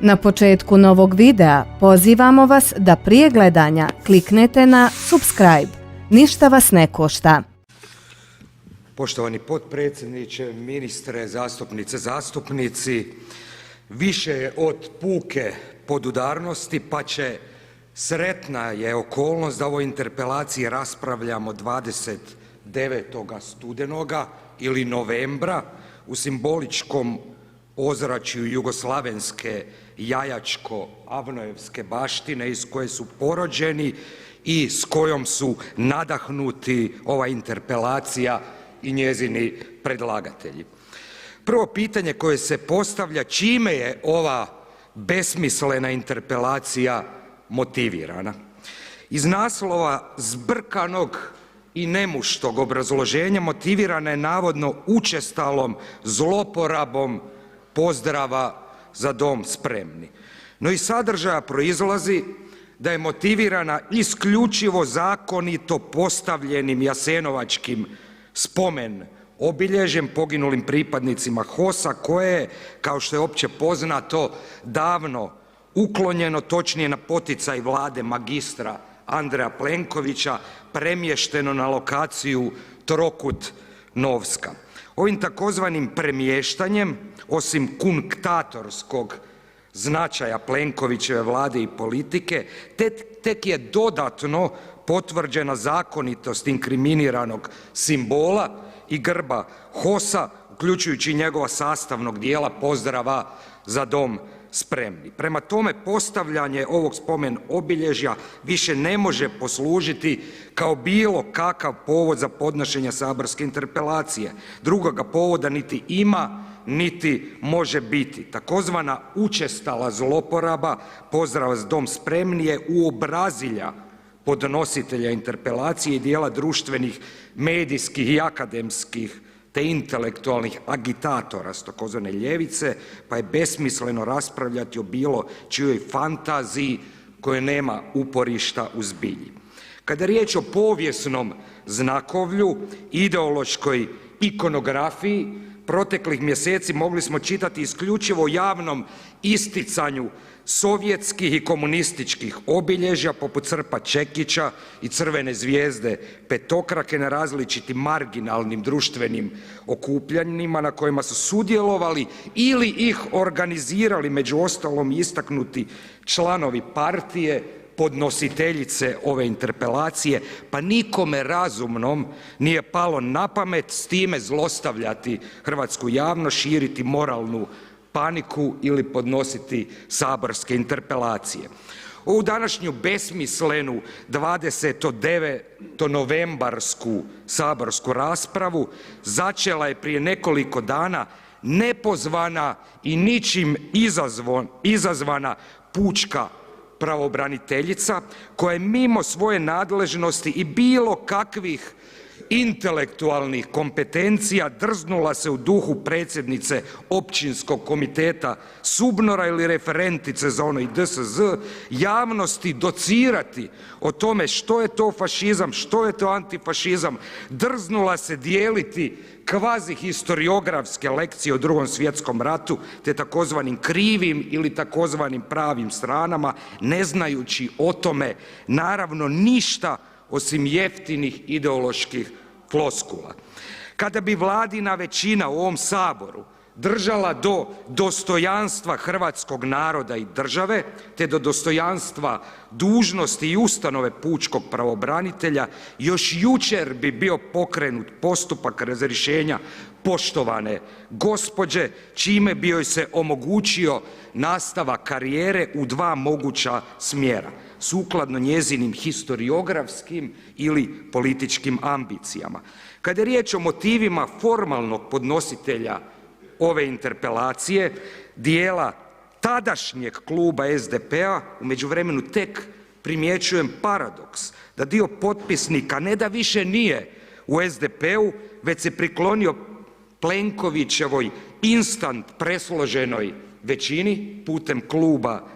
Na početku novog videa pozivamo vas da prije gledanja kliknete na subscribe. Ništa vas ne košta. Poštovani potpredsjedniče, ministre, zastupnice, zastupnici, više je od puke podudarnosti, pa će sretna je okolnost da o ovoj interpelaciji raspravljamo 29. studenoga ili novembra u simboličkom ozračju jugoslavenske jajačko-avnojevske baštine iz koje su porođeni i s kojom su nadahnuti ova interpelacija i njezini predlagatelji. Prvo pitanje koje se postavlja, čime je ova besmislena interpelacija motivirana? Iz naslova zbrkanog i nemuštog obrazloženja motivirana je navodno učestalom zloporabom pozdrava "Za dom spremni". No iz sadržaja proizlazi da je motivirana isključivo zakonito postavljenim jasenovačkim spomen obilježjem poginulim pripadnicima HOS-a koje je, kao što je opće poznato, davno uklonjeno, točnije na poticaj Vlade magistra Andreja Plenkovića premješteno na lokaciju Trokut Novska. Ovim takozvanim premještanjem, osim kunktatorskog značaja Plenkovićeve Vlade i politike, tek je dodatno potvrđena zakonitost inkriminiranog simbola i grba HOS-a, uključujući njegova sastavnog dijela pozdrava "Za dom spremni". Prema tome, postavljanje ovog spomen obilježja više ne može poslužiti kao bilo kakav povod za podnošenje saborske interpelacije. Drugoga povoda niti ima, niti može biti. Takozvana učestala zloporaba pozdrava "Za dom spremni" je uobrazilja podnositelja interpelacije i dijela društvenih, medijskih i akademskih te intelektualnih agitatora s takozvane ljevice, pa je besmisleno raspravljati o bilo čijoj fantaziji koja nema uporišta u zbilji. Kada je riječ o povijesnom znakovlju, ideološkoj ikonografiji, proteklih mjeseci mogli smo čitati isključivo o javnom isticanju sovjetskih i komunističkih obilježja poput srpa čekića i crvene zvijezde petokrake na različitim marginalnim društvenim okupljanjima na kojima su sudjelovali ili ih organizirali među ostalom istaknuti članovi partije podnositeljice ove interpelacije, pa nikome razumnom nije palo na pamet s time zlostavljati hrvatsku javnost, širiti moralnu paniku ili podnositi saborske interpelacije. Ovu današnju besmislenu 29. novembarsku saborsku raspravu začela je prije nekoliko dana nepozvana i ničim izazvana pučka pravobraniteljica koja je mimo svoje nadležnosti i bilo kakvih intelektualnih kompetencija drznula se u duhu predsjednice općinskog komiteta SUBNOR-a ili referentice za ono i DSZ javnosti docirati o tome što je to fašizam, što je to antifašizam, drznula se dijeliti kvazi historiografske lekcije o Drugom svjetskom ratu te takozvanim krivim ili takozvanim pravim stranama, ne znajući o tome naravno ništa osim jeftinih ideoloških floskula. Kada bi vladina većina u ovom Saboru držala do dostojanstva hrvatskog naroda i države te do dostojanstva dužnosti i ustanove pučkog pravobranitelja, još jučer bi bio pokrenut postupak razrješenja poštovane gospođe, čime bi joj se omogućio nastavak karijere u dva moguća smjera, sukladno njezinim historiografskim ili političkim ambicijama. Kada je riječ o motivima formalnog podnositelja ove interpelacije, dijela tadašnjeg kluba SDP-a, u međuvremenu tek primjećujem paradoks da dio potpisnika ne da više nije u SDP-u, već se priklonio Plenkovićevoj instant presloženoj većini putem kluba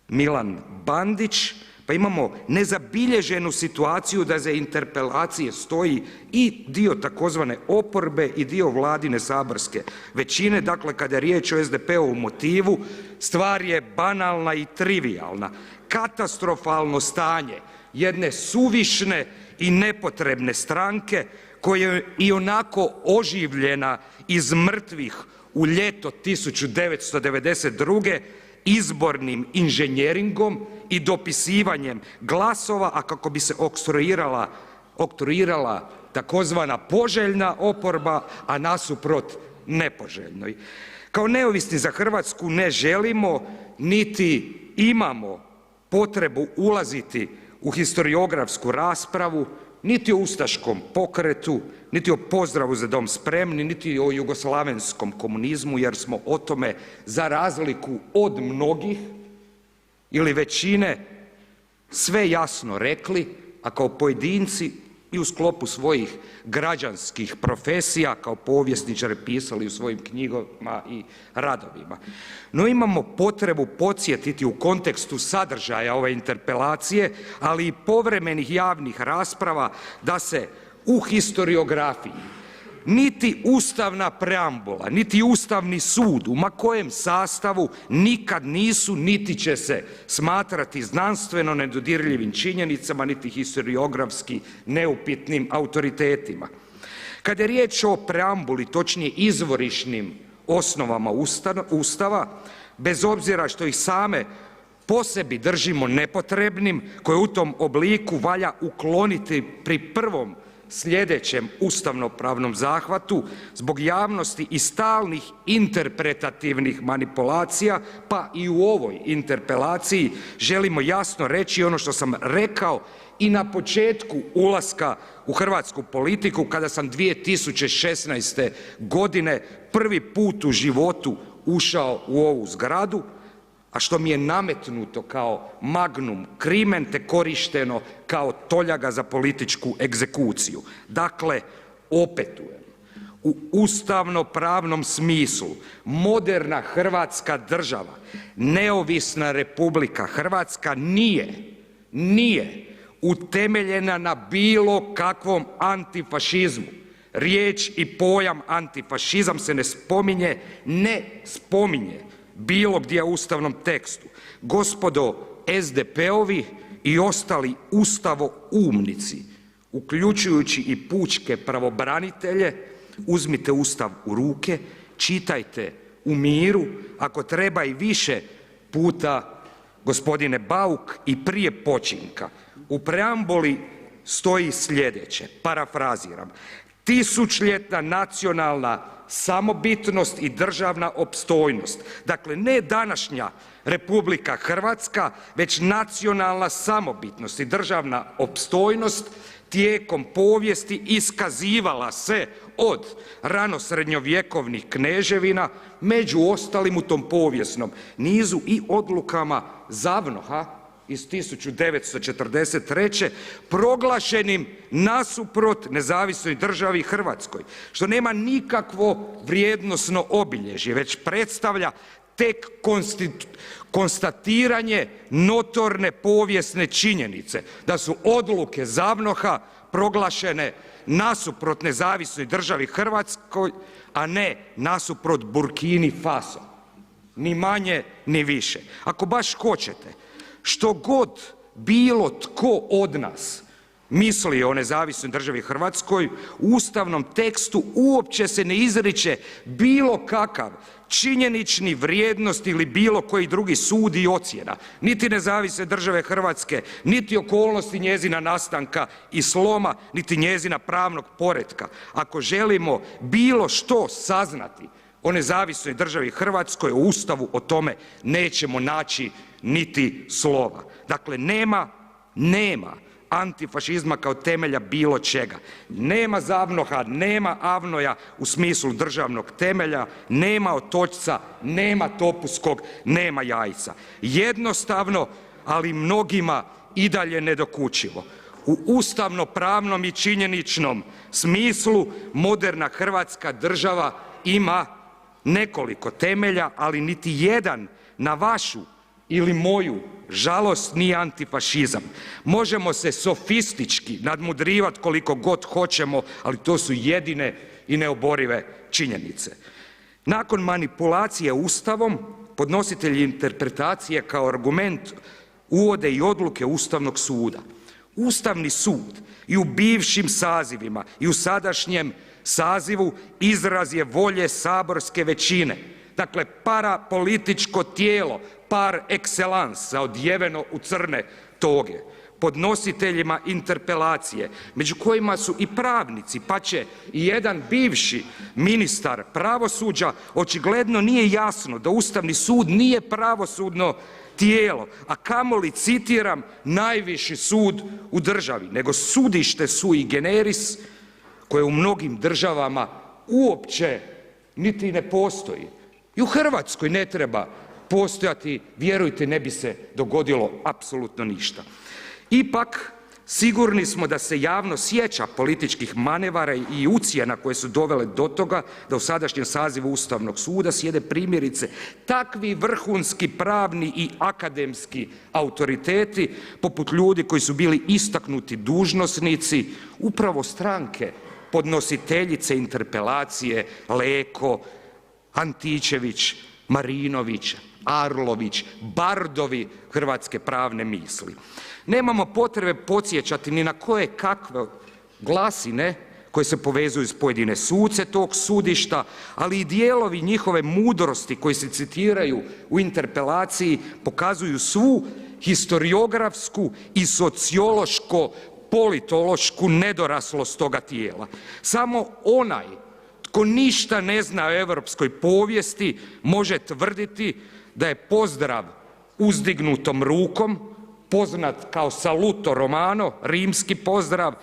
Milan Bandić, Pa imamo nezabilježenu situaciju da za interpelacije stoji i dio takozvane oporbe i dio vladine saborske većine. Dakle, kada je riječ o SDP-ovom motivu, stvar je banalna i trivijalna. Katastrofalno stanje jedne suvišne i nepotrebne stranke koja je ionako oživljena iz mrtvih u ljeto 1992. izbornim inženjeringom i dopisivanjem glasova, a kako bi se oktroirala takozvana poželjna oporba, a nasuprot nepoželjnoj. Kao neovisni za Hrvatsku ne želimo niti imamo potrebu ulaziti u historiografsku raspravu niti o ustaškom pokretu, niti o pozdravu za dom spremni, niti o jugoslavenskom komunizmu, jer smo o tome za razliku od mnogih ili većine sve jasno rekli, a kao pojedinci i u sklopu svojih građanskih profesija kao povjesničari pisali u svojim knjigama i radovima. No imamo potrebu podsjetiti u kontekstu sadržaja ove interpelacije, ali i povremenih javnih rasprava, da se u historiografiji niti ustavna preambula, niti Ustavni sud u ma kojem sastavu nikad nisu niti će se smatrati znanstveno nedodirljivim činjenicama niti historiografski neupitnim autoritetima. Kada je riječ o preambuli, točnije izvorišnim osnovama Ustava, bez obzira što ih same po sebi držimo nepotrebnim, koje u tom obliku valja ukloniti pri prvom sljedećem ustavnopravnom zahvatu zbog javnosti i stalnih interpretativnih manipulacija, pa i u ovoj interpelaciji želimo jasno reći ono što sam rekao i na početku ulaska u hrvatsku politiku, kada sam 2016. godine prvi put u životu ušao u ovu zgradu, a što mi je nametnuto kao magnum crimen te korišteno kao toljaga za političku egzekuciju. Dakle, opetujem, u ustavno-pravnom smislu moderna Hrvatska država, neovisna Republika Hrvatska nije utemeljena na bilo kakvom antifašizmu. Riječ i pojam antifašizam se ne spominje bilo gdje u ustavnom tekstu. Gospodo SDP-ovi i ostali ustavoumnici, uključujući i pučke pravobranitelje, uzmite Ustav u ruke, čitajte u miru, ako treba i više puta, gospodine Bauk, i prije počinka. U preambuli stoji sljedeće, parafraziram: tisućljetna nacionalna samobitnost i državna opstojnost. Dakle, ne današnja Republika Hrvatska, već nacionalna samobitnost i državna opstojnost tijekom povijesti iskazivala se od ranosrednjovjekovnih kneževina, među ostalim u tom povijesnom nizu i odlukama ZAVNOH-a iz 1943. proglašenim nasuprot nezavisnoj državi Hrvatskoj, što nema nikakvo vrijednosno obilježje, već predstavlja tek konstatiranje notorne povijesne činjenice da su odluke ZAVNOH-a proglašene nasuprot nezavisnoj državi Hrvatskoj, a ne nasuprot Burkini Faso, ni manje ni više. Ako baš hoćete, što god bilo tko od nas misli o nezavisnoj državi Hrvatskoj, u ustavnom tekstu uopće se ne izriče bilo kakav činjenični vrijednost ili bilo koji drugi sud i ocjena, niti nezavisne države Hrvatske, niti okolnosti njezina nastanka i sloma, niti njezina pravnog poretka. Ako želimo bilo što saznati o nezavisnoj državi Hrvatskoj, o Ustavu, o tome nećemo naći niti slova. Dakle, nema antifašizma kao temelja bilo čega. Nema ZAVNOH-a, nema AVNOJ-a u smislu državnog temelja, nema otočca, nema Topuskog, nema Jajca. Jednostavno, ali mnogima i dalje nedokučivo. U ustavno-pravnom i činjeničnom smislu moderna Hrvatska država ima nekoliko temelja, ali niti jedan na vašu ili moju žalost nije antifašizam. Možemo se sofistički nadmudrivati koliko god hoćemo, ali to su jedine i neoborive činjenice. Nakon manipulacije Ustavom, podnositelji interpretacije kao argument uvode i odluke Ustavnog suda. Ustavni sud i u bivšim sazivima i u sadašnjem sazivu izraz je volje saborske većine. Dakle, parapolitičko tijelo par excellence, odjeveno u crne toge. Podnositeljima interpelacije, među kojima su i pravnici, pa će i jedan bivši ministar pravosuđa, očigledno nije jasno da Ustavni sud nije pravosudno tijelo, a kamoli, citiram, najviši sud u državi, nego sudište sui generis koje u mnogim državama uopće niti ne postoji. I u Hrvatskoj ne treba postojati, vjerujte, ne bi se dogodilo apsolutno ništa. Ipak, sigurni smo da se javno sjeća političkih manevara i ucjena koje su dovele do toga da u sadašnjem sazivu Ustavnog suda sjede primjerice takvi vrhunski pravni i akademski autoriteti poput ljudi koji su bili istaknuti dužnosnici upravo stranke podnositeljice interpelacije Leko, Antičević, Marinović, Arlović, bardovi hrvatske pravne misli. Nemamo potrebe podsjećati ni na koje kakve glasine koje se povezuju s pojedine suce tog sudišta, ali i dijelovi njihove mudrosti koji se citiraju u interpelaciji pokazuju svu historiografsku i sociološko-politološku nedoraslost toga tijela. Samo onaj tko ništa ne zna o europskoj povijesti može tvrditi da je pozdrav uzdignutom rukom, poznat kao saluto romano, rimski pozdrav,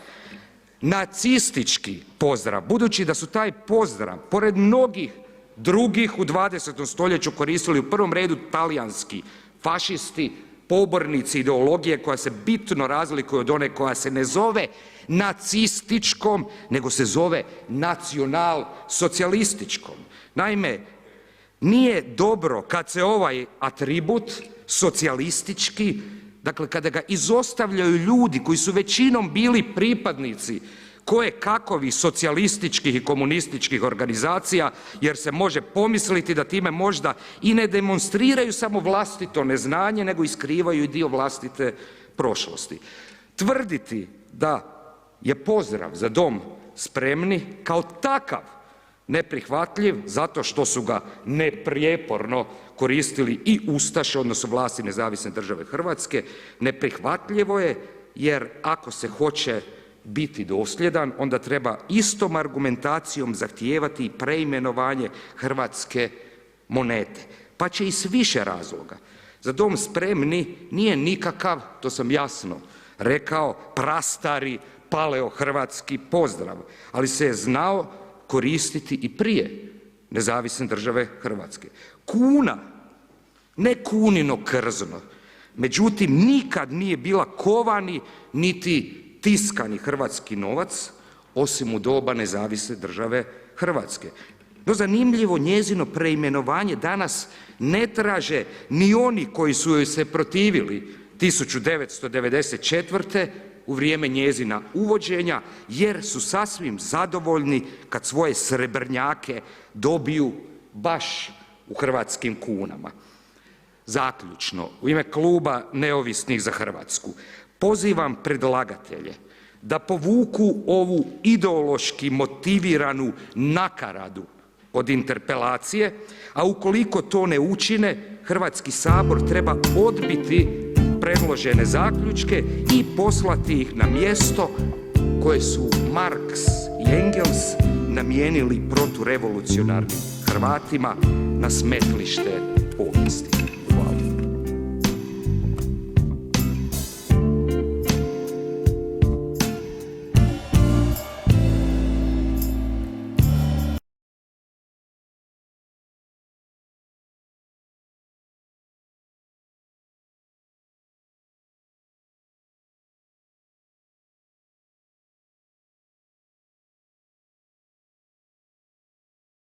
nacistički pozdrav, budući da su taj pozdrav, pored mnogih drugih u 20. stoljeću koristili u prvom redu talijanski fašisti, pobornici ideologije koja se bitno razlikuje od one koja se ne zove nacističkom, nego se zove nacional-socijalističkom. Naime, nije dobro kad se ovaj atribut socijalistički, dakle kada ga izostavljaju ljudi koji su većinom bili pripadnici koje kakovi socijalističkih i komunističkih organizacija, jer se može pomisliti da time možda i ne demonstriraju samo vlastito neznanje, nego i skrivaju i dio vlastite prošlosti. Tvrditi da je pozdrav "Za dom spremni" kao takav neprihvatljiv zato što su ga neprijeporno koristili i ustaše, odnosno vlasti Nezavisne države Hrvatske, neprihvatljivo je jer ako se hoće biti dosljedan, onda treba istom argumentacijom zahtijevati i preimenovanje hrvatske monete. Pa će i s više razloga. "Za dom spremni" nije nikakav, to sam jasno rekao, prastari paleohrvatski pozdrav, ali se je znao koristiti i prije Nezavisne države Hrvatske. Kuna, ne kunino krzno, međutim nikad nije bila kovani niti tiskani hrvatski novac, osim u doba Nezavisne države Hrvatske. No zanimljivo, njezino preimenovanje danas ne traže ni oni koji su joj se protivili 1994. u vrijeme njezina uvođenja, jer su sasvim zadovoljni kad svoje srebrnjake dobiju baš u hrvatskim kunama. Zaključno, u ime kluba Neovisnih za Hrvatsku pozivam predlagatelje da povuku ovu ideološki motiviranu nakaradu od interpelacije, a ukoliko to ne učine, Hrvatski sabor treba odbiti predložene zaključke i poslati ih na mjesto koje su Marks i Engels namijenili proturevolucionarnim Hrvatima, na smetlište povijesti.